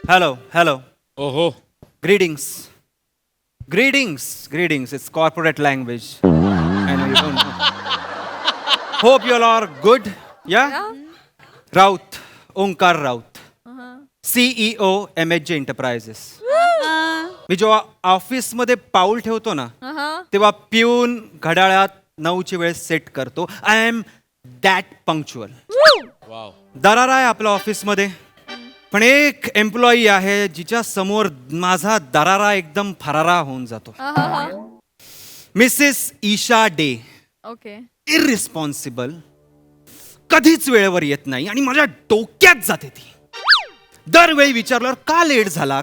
Hello. Oh. Greetings. It's corporate language. I know you don't know. Hope you all are good. Yeah? Raut, Onkar Raut. CEO MHJ Enterprises. मी जेव्हा ऑफिसमध्ये पाऊल ठेवतो ना तेव्हा पिऊन घड्याळात 9ची वेळ सेट करतो. I am that punctual. Wow. दरारा आहे आपल्या ऑफिसमध्ये, पण एक एम्प्लॉई आहे जिच्या समोर माझा दरारा एकदम फरारा होऊन जातो. Mrs Isha De. Okay. Irresponsible, कधीच वेळेवर येत नाही आणि माझ्या डोक्यात जाते ती. दरवेळी विचारल्यावर का लेट झाला,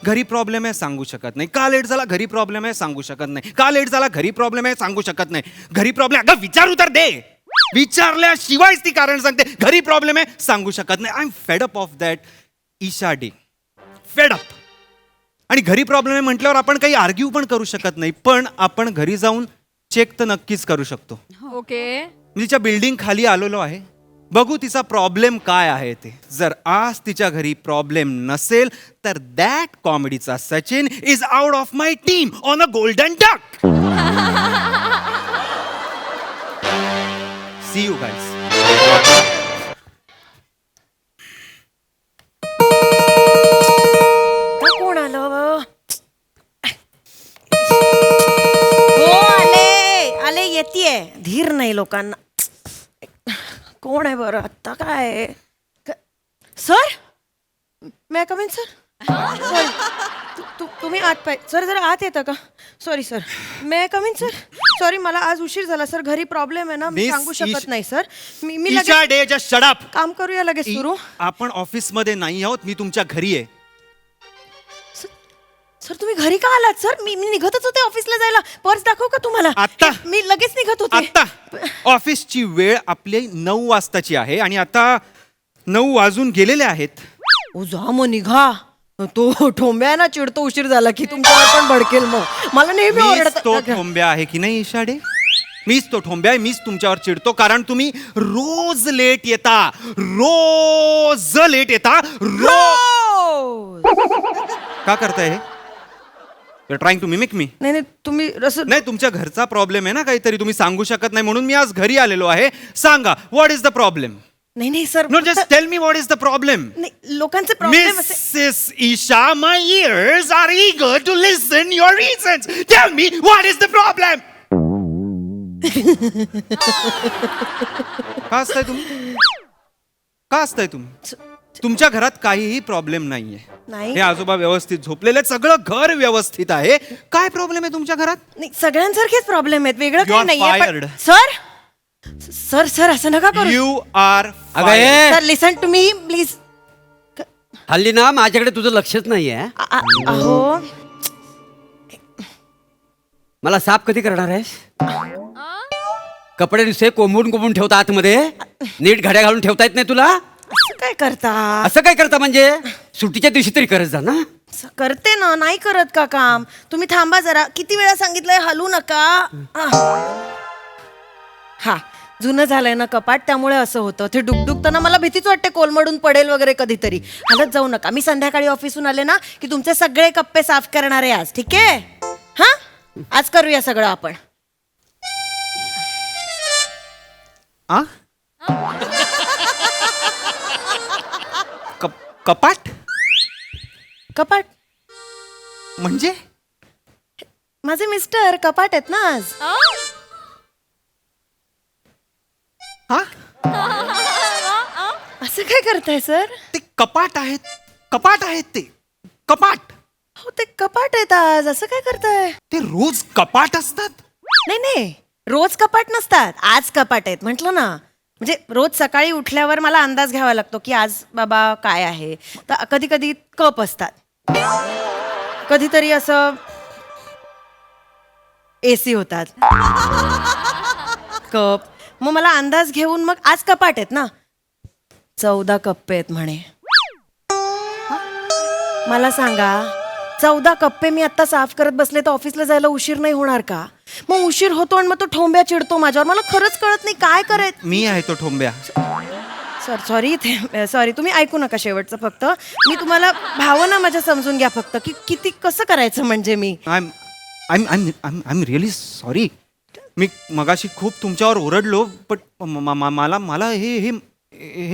घरी प्रॉब्लेम आहे सांगू शकत नाही. का लेट झाला, घरी प्रॉब्लेम आहे सांगू शकत नाही. का लेट झाला, घरी प्रॉब्लेम आहे सांगू शकत नाही. घरी प्रॉब्लेम, अगं विचारू तर दे. विचारल्याशिवायच ती कारण सांगते. घरी प्रॉब्लेम आहे सांगू शकत नाही. I am fed up of that Isha De. Fed up. आणि घरी प्रॉब्लेम आहे म्हटल्यावर आपण काही आर्ग्यू पण करू शकत नाही, पण आपण घरी जाऊन चेक तर नक्कीच करू शकतो. ओके. मी तिच्या बिल्डिंग खाली आलेलो आहे, बघू तिचा प्रॉब्लेम काय आहे ते. जर आज तिच्या घरी प्रॉब्लेम नसेल तर दॅट कॉमेडीचा Sachin is out of my team on a golden duck. See you guys. कोण आलं? हो आले येतीये. धीर नाही लोकांना. कोण आहे बरं आत्ता? काय sir, me come in sir? Sorry, तुम्ही आत पाहिजे सर. जरा आत येतं का? Sorry sir, me come in sir? Sorry, मला आज उशीर झाला सर. घरी प्रॉब्लेम आहे ना, मी सांगू शकत नाही सर. मी Isha Dey, just shut up. काम करूया लगेच सुरू. आपण ऑफिस मध्ये नाही आहोत, मी तुमच्या घरी आहे. सर तुम्ही घरी का आलात सर? मी निघतच होते ऑफिसला जायला. पर्स दाखवू का तुम्हाला? आत्ता? मी लगेच निघत होते. आता ऑफिसची वेळ आपली 9 वाजताची आहे आणि आता 9 वाजून गेलेले आहेत. ओ जा मग निघा. तो ठोंब्या ना चिडतो उशीर झाला की तुमच्यावर पण भडकेल. मग मला नेहमी मीच ओरडत. तो ठोंब्या आहे की नाही ईशा डे? मीच तो ठोंब्या आहे. मीच तुमच्यावर चिडतो कारण तुम्ही रोज लेट येता. का करताय हे? ट्राइंग टू मिमिक मी? नाही तुम्ही नाही, तुमच्या घरचा प्रॉब्लेम आहे ना काहीतरी, तुम्ही सांगू शकत नाही म्हणून मी आज घरी आलेलो आहे. सांगा, व्हॉट इज द प्रॉब्लेम? नाही sir. No, just tell me what is the problem. नाही लोकांचे प्रॉब्लेम असे. Mrs. Isha, my ears are eager to listen your reasons. Tell me what is the problem? का असताय तुम्ही? तुमच्या घरात काहीही प्रॉब्लेम नाहीये. नाही. हे आजोबा व्यवस्थित झोपलेले, सगळं घर व्यवस्थित आहे. काय प्रॉब्लेम आहे तुमच्या घरात? नाही सगळ्यांसारखेच प्रॉब्लेम आहेत, वेगळं You काही are नाहीये. fired. सर असं नका करू. यू आर अगं ए, sir listen to me please. हल्ली ना माझ्याकडे तुझं लक्षच नाहीये. अहो मला साफ कधी करणार आहेस? कपडे नुसते कोंबून ठेवता आतमध्ये, नीट घड्या घालून ठेवता येत नाही तुला? असं काय करता? असं काय करता म्हणजे? सुट्टीच्या दिवशी तरी करत जा ना. असं करते ना, नाही करत का काम? तुम्ही थांबा जरा. किती वेळा सांगितलंय हलू नका. हा जुनं झालंय ना कपाट, त्यामुळे असं होतं. ते डुकडुकताना मला भीतीच वाटते कोलमडून पडेल वगैरे कधीतरी. हलत जाऊ नका. मी संध्याकाळी ऑफिसून आले ना की तुमचे सगळे कप्पे साफ करणार आहे आज. ठीक आहे? हा आज करूया सगळं आपण. कपाट कपाट म्हणजे? माझे मिस्टर कपाट आहेत ना आज. हा, असं काय करताय सर? ते कपाट आहेत ते कपाट. हो ते कपाट आहेत आज. असं काय करताय? ते रोज कपाट असतात? नाही रोज कपाट नसतात. आज कपाट आहेत म्हटलं ना. म्हणजे रोज सकाळी उठल्यावर मला अंदाज घ्यावा लागतो की आज बाबा काय आहे. तर कधी कधी कप असतात, कधीतरी असं एसी होतात कप. मग मला अंदाज घेऊन मग आज कपाट आहेत ना. 14 कप्पे आहेत म्हणे. मला सांगा 14 कप्पे मी आता साफ करत बसले तर ऑफिसला जायला उशीर नाही होणार का? मग उशीर होतो आणि मग तो ठोंब्या चिडतो माझ्यावर. मला खरंच कळत नाही काय करायचं. मी आहे तो ठोंब्या. सॉरी तुम्ही ऐकू नका शेवटचं फक्त. मी तुम्हाला भावना माझ्या समजून घ्या फक्त की किती कसं करायचं म्हणजे मी. I am really sorry. मी मगाशी खूप तुमच्यावर ओरडलो पण मला हे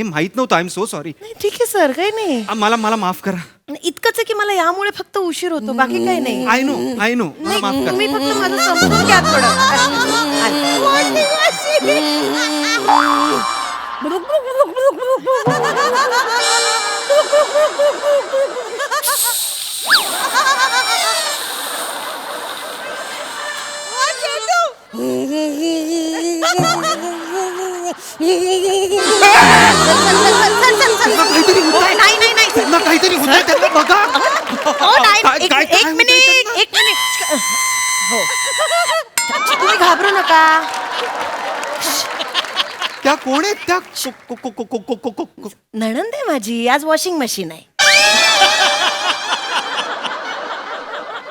माहित नव्हतं. I am so sorry. नाही ठीक आहे सर, काही नाही. मला माफ करा. इतकंच आहे की मला यामुळे फक्त उशीर होतो, बाकी काही नाही. आय नो मला माफ करा. तुम्ही फक्त माझं समजून घ्या थोडं. नाही त्यांना काहीतरी होतंय, त्यांना बघा. एक मिनिट हो तुम्ही घाबरू नका. त्या कोण आहेत त्या? नणंद आहे माझी. आज वॉशिंग मशीन आहे,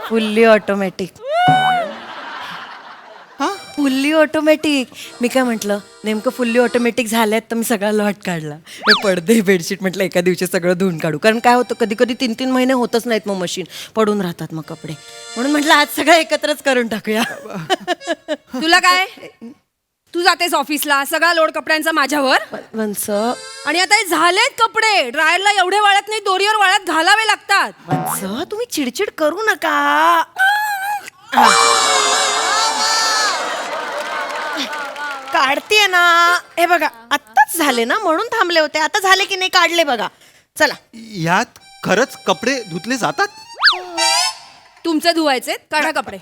फुल्ली ऑटोमॅटिक. Fully automatic. मी काय म्हटलं, नेमकं फुल्ली ऑटोमॅटिक झाल्यात तर मी सगळा लॉट काढला. हे पडदे बेडशीट म्हटलं एका दिवशी सगळं धुवून काढू, कारण काय होतं कधी कधी 3-3 महिने होतच नाहीत मग मशीन, पडून राहतात मग कपडे. म्हणून म्हटलं आज सगळं एकत्रच करून टाकूया. तुला काय, तू जातेस ऑफिसला, सगळा लोड कपड्यांचा माझ्यावर. वंस आणि आता हे झालेत कपडे, ड्रायरला एवढे वाळत नाही, दोरीवर वाळत घालावे लागतात. वंस तुम्ही चिडचिड करू नका. काढतेय ना, हे बघा आत्ताच झाले ना म्हणून थांबले होते. आता झाले की नाही काढले बघा. चला. यात खरंच कपडे धुतले जातात? तुमचे धुवायचे, काढा कपडे.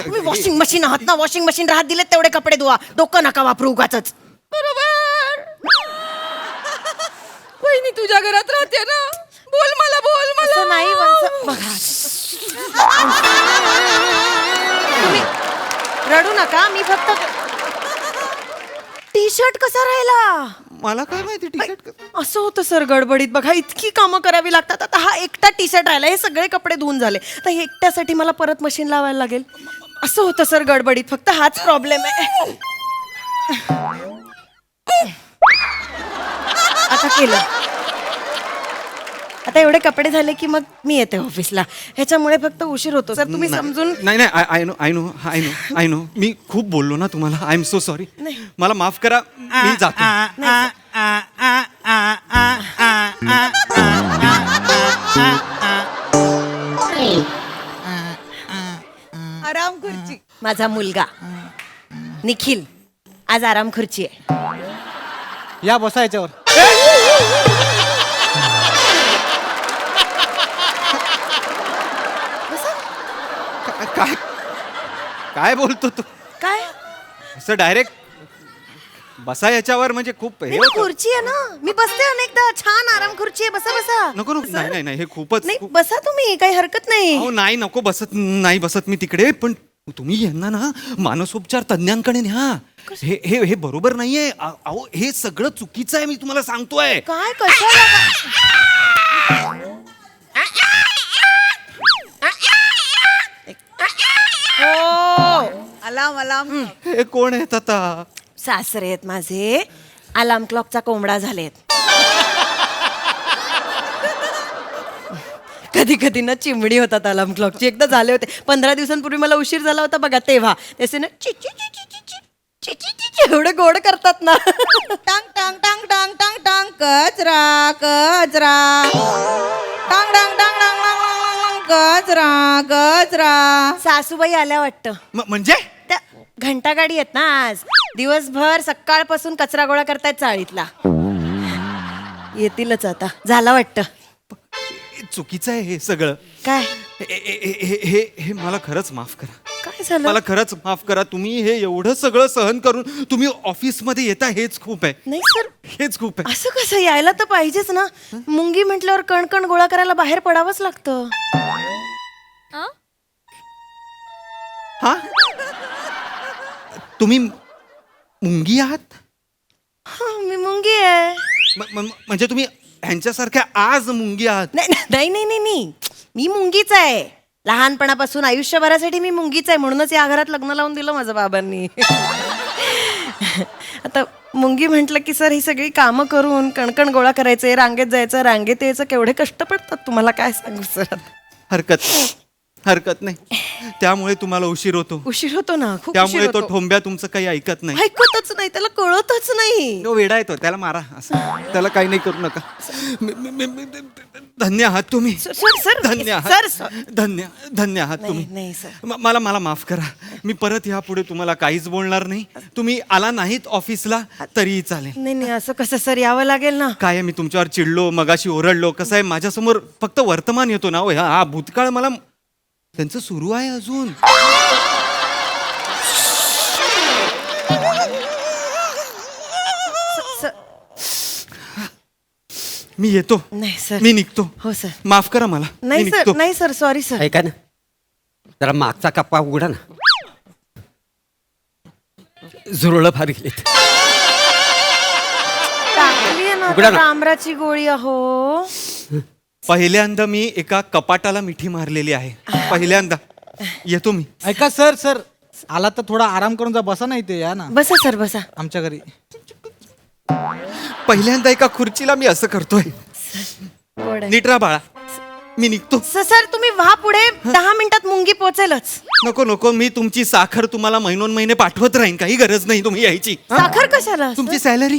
तुम्ही वॉशिंग मशीन आहात ना, वॉशिंग मशीन राहत दिले तेवढे कपडे धुवा, डोकं नका वापरू उगाचच. बरोबर. वहिनी तुझ्या घरात राहते ना, बोल मला. असं नाही वंस. बघा तुम्ही रडू नका. मी फक्त टी शर्ट कसा राहिला मला काय माहिती टी शर्ट असं होतं सर गडबडीत. बघा इतकी कामं करावी लागतात. आता हा एकटा टी शर्ट राहिला, हे सगळे कपडे धुवून झाले, तर हे एकट्यासाठी मला परत मशीन लावायला लागेल. असं होतं सर गडबडीत, फक्त हाच प्रॉब्लेम आहे. आता केलं. आता एवढे कपडे झाले की मग मी येते ऑफिसला. ह्याच्यामुळे फक्त उशीर होतो सर, तुम्ही समजून. नाही आय नो मी खूप बोललो ना तुम्हाला. I am so sorry. मला माफ करा. मी जातो. आराम खुर्ची. माझा मुलगा निखिल आज आराम खुर्ची आहे. या बसा याच्यावर. काय काय बोलतो तू? काय असं डायरेक्ट बसा याच्यावर म्हणजे खूप हे नाही, होतं. खुर्ची आहे ना, मी बसते अनेकदा. छान आराम खुर्ची आहे, बसा बसा. नको नाही हे खूपच नाही बसा तुम्ही, काही हरकत नाही. अहो नाही नको बसत मी तिकडे. पण तुम्ही यांना ना मानसोपचार तज्ञांकडे न्या. हे बरोबर नाहीये. अहो हे सगळं चुकीचं आहे, मी तुम्हाला सांगतोय. काय कशाला हो अलाम. हे कोण आहेत आता? सासरे आहेत माझे, अलार्म क्लॉकचा कोंबडा झालेत. कधी कधी ना चिमणी होतात अलार्म क्लॉकची. एकदा झाले होते 15 दिवसांपूर्वी, मला उशीर झाला होता बघा तेव्हा. त्याचे ना ची ची ची ची ची ची ची ची ची एवढे गोड करतात ना. टांग टांग टांग टांग टांग टांग कचरा कचरा टांग टांग टांग टांग टांग कचरा कचरा. सासूबाई आल्या वाटतं. म्हणजे त्या घंटा गाडी आहेत ना, आज दिवसभर सकाळपासून कचरा गोळा करतायत चाळीतला. येतीलच आता. झाला वाटतं. चुकीचं आहे हे सगळं. काय हे मला खरंच माफ करा. काय झालं? मला खरंच माफ करा. तुम्ही हे एवढं सगळं सहन करून तुम्ही ऑफिस मध्ये येता हेच खूप आहे. नाही सर, हेच खूप आहे. असं कसं यायला तर पाहिजेच ना. मुंगी म्हटल्यावर कणकण गोळा करायला बाहेर पडावंच लागतं. हा तुम्ही मुंगी आहात? हा, मी मुंगी आहे. म्हणजे तुम्ही ह्यांच्यासारख्या आज मुंगी आहात? नाही, मी मुंगीच आहे. लहानपणापासून आयुष्यभरासाठी मी मुंगीच आहे. म्हणूनच या घरात लग्न लावून दिलं माझ्या बाबांनी. आता मुंगी म्हटलं की सर ही सगळी कामं करून कणकण गोळा करायचे, रांगेत जायचं, रांगेत यायचं, केवढे कष्ट पडतात तुम्हाला काय सांगू सर. हरकत नाही. त्यामुळे तुम्हाला उशीर होतो. उशीर होतो ना, खूप त्यामुळे उशीर तो होतो. ठोंब्या तुमचं काही ऐकत नाही. ऐकतच नाही, त्याला कळतच नाही. तो वेडा येतो, त्याला मारा असं. त्याला काही नाही करू नका. धन्य आहात तुम्ही. सर सर धन्य सर आहात. सर धन्य आहात नाही तुम्ही. नाही सर. मला माफ करा. मी परत यापुढे तुम्हाला काहीच बोलणार नाही. तुम्ही आला नाहीत ऑफिसला तरीही चालेल. नाही नाही असं कसं सर, यावं लागेल ना. काय आहे, मी तुमच्यावर चिडलो, मगाशी ओरडलो. कसं आहे, माझ्यासमोर फक्त वर्तमान येतो ना. हा भूतकाळ मला त्यांचं सुरू आहे अजून. मी येतो. नाही सर. मी निघतो. हो सर. माफ करा मला. नाही मी सर, निघतो. नाही सर, सॉरी सर. ऐका ना, जरा मागचा कप्पा उघडा ना. झुरळं फार गेलेत. टाकली ना उघडा आता ना. डांबराची गोळी अहो. पहिल्यांदा मी एका कपाटाला मिठी मारलेली आहे. पहिल्यांदा. येतो मी. ऐका सर सर आला तर थोडा आराम करून जा, बसा नाही ते या ना बसा सर बसा. आमच्या घरी. पहिल्यांदा एका खुर्चीला मी असं करतोय. गोड आहे. नीट राहा बाळा. मी निघतो. सर तुम्ही व्हा पुढे, 10 मिनिटात मुंगी पोहोचेलच. नको. मी तुमची साखर तुम्हाला महिने पाठवत राहीन. काही गरज नाही तुम्ही यायची. हा? साखर कशाला तुमची सर?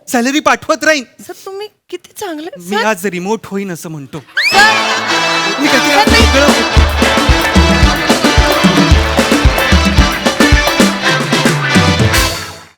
सॅलरी पाठवत राहीन. सर तुम्ही किती चांगले मी सर. आज रिमोट होईन असं म्हणतो. सर, मी काहीतरी सर, नाही. वेगळं-